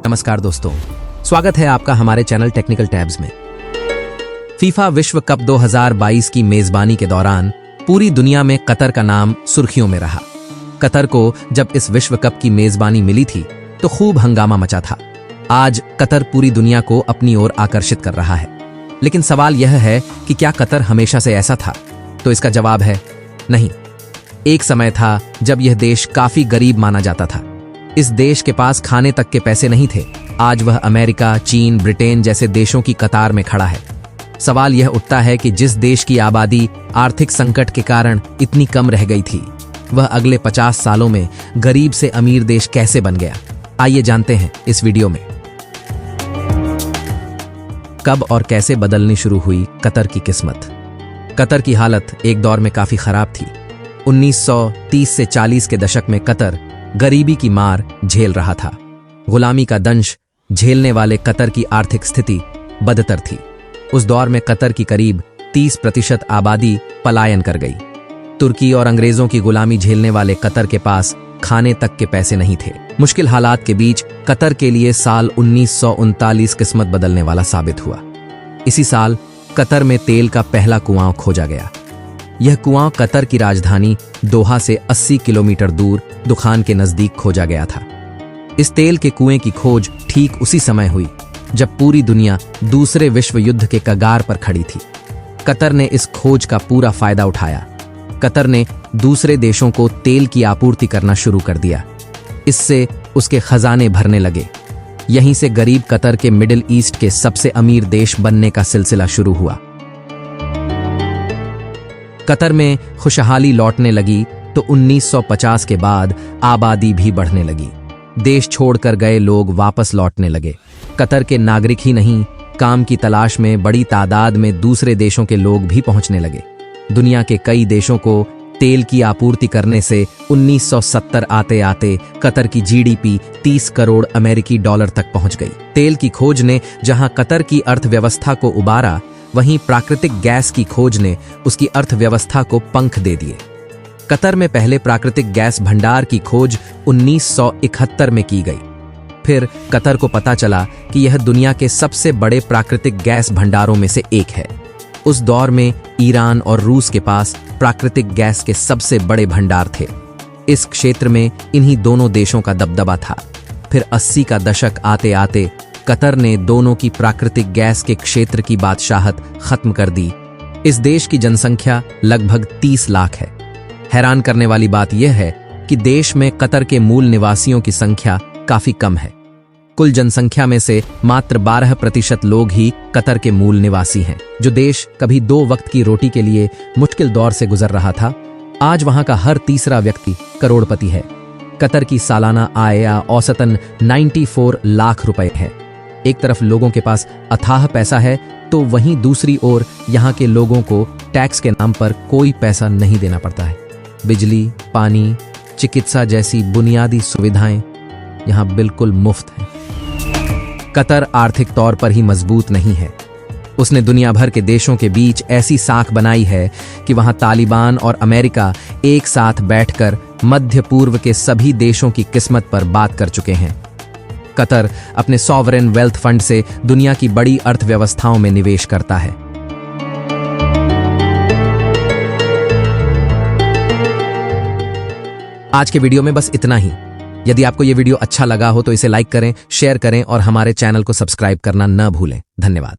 नमस्कार दोस्तों, स्वागत है आपका हमारे चैनल टेक्निकल टैब्स में। फीफा विश्व कप 2022 की मेजबानी के दौरान पूरी दुनिया में कतर का नाम सुर्खियों में रहा। कतर को जब इस विश्व कप की मेजबानी मिली थी तो खूब हंगामा मचा था। आज कतर पूरी दुनिया को अपनी ओर आकर्षित कर रहा है, लेकिन सवाल यह है कि क्या कतर हमेशा से ऐसा था? तो इसका जवाब है नहीं। एक समय था जब यह देश काफी गरीब माना जाता था। इस देश के पास खाने तक के पैसे नहीं थे। आज वह अमेरिका, चीन, ब्रिटेन जैसे देशों की कतार में खड़ा है। सवाल यह उठता है कि जिस देश की आबादी आर्थिक संकट के कारण इतनी कम रह गई थी, वह अगले 50 सालों में गरीब से अमीर देश कैसे बन गया? आइए जानते हैं इस वीडियो में। कब और कैसे बदलनी शुरू हुई कतर की किस्मत? कतर की हालत एक दौर में काफी खराब थी। 1930 से 40 के दशक में कतर गरीबी की मार झेल रहा था। गुलामी का दंश झेलने वाले कतर की आर्थिक स्थिति बदतर थी। उस दौर में कतर की करीब 30% आबादी पलायन कर गई। तुर्की और अंग्रेजों की गुलामी झेलने वाले कतर के पास खाने तक के पैसे नहीं थे। मुश्किल हालात के बीच कतर के लिए साल 1939 किस्मत बदलने वाला साबित हुआ। इसी साल कतर में तेल का पहला कुआं खोजा गया। यह कुआं कतर की राजधानी दोहा से 80 किलोमीटर दूर दुखान के नजदीक खोजा गया था। इस तेल के कुएं की खोज ठीक उसी समय हुई जब पूरी दुनिया दूसरे विश्व युद्ध के कगार पर खड़ी थी। कतर ने इस खोज का पूरा फायदा उठाया। कतर ने दूसरे देशों को तेल की आपूर्ति करना शुरू कर दिया। इससे उसके खजाने भरने लगे। यहीं से गरीब कतर के मिडिल ईस्ट के सबसे अमीर देश बनने का सिलसिला शुरू हुआ। कतर में खुशहाली लौटने लगी तो 1950 के बाद आबादी भी बढ़ने लगी। देश छोड़कर गए लोग वापस लौटने लगे। कतर के नागरिक ही नहीं, काम की तलाश में बड़ी तादाद में दूसरे देशों के लोग भी पहुंचने लगे। दुनिया के कई देशों को तेल की आपूर्ति करने से 1970 आते आते कतर की जीडीपी 30 करोड़ अमेरिकी डॉलर तक पहुंच गई। तेल की खोज ने जहां कतर की अर्थव्यवस्था को उबारा, वहीं प्राकृतिक गैस की खोज ने उसकी अर्थव्यवस्था को पंख दे दिए। कतर में पहले प्राकृतिक गैस भंडार की खोज 1971 में की गई। फिर कतर को पता चला कि यह दुनिया के सबसे बड़े प्राकृतिक गैस भंडारों में से एक है। उस दौर में ईरान और रूस के पास प्राकृतिक गैस के सबसे बड़े भंडार थे। इस क्षेत्र में इन्हीं दोनों देशों का दबदबा था। फिर 80 का दशक आते आते कतर ने दोनों की प्राकृतिक गैस के क्षेत्र की बादशाहत खत्म कर दी। इस देश की जनसंख्या लगभग 30 लाख है। हैरान करने वाली बात यह है कि देश में कतर के मूल निवासियों की संख्या काफी कम है। कुल जनसंख्या में से मात्र 12% लोग ही कतर के मूल निवासी हैं। जो देश कभी 2 वक्त की रोटी के लिए मुश्किल दौर से गुजर रहा था, आज वहां का हर तीसरा व्यक्ति करोड़पति है। कतर की सालाना आय औसतन 94 लाख रुपए है। एक तरफ लोगों के पास अथाह पैसा है तो वहीं दूसरी ओर यहाँ के लोगों को टैक्स के नाम पर कोई पैसा नहीं देना पड़ता है। बिजली, पानी, चिकित्सा जैसी बुनियादी सुविधाएं यहाँ बिल्कुल मुफ्त हैं। कतर आर्थिक तौर पर ही मजबूत नहीं है, उसने दुनिया भर के देशों के बीच ऐसी साख बनाई है कि वहां तालिबान और अमेरिका एक साथ बैठकर मध्य पूर्व के सभी देशों की किस्मत पर बात कर चुके हैं। कतर अपने सॉवरेन वेल्थ फंड से दुनिया की बड़ी अर्थव्यवस्थाओं में निवेश करता है। आज के वीडियो में बस इतना ही। यदि आपको यह वीडियो अच्छा लगा हो तो इसे लाइक करें, शेयर करें और हमारे चैनल को सब्सक्राइब करना न भूलें। धन्यवाद।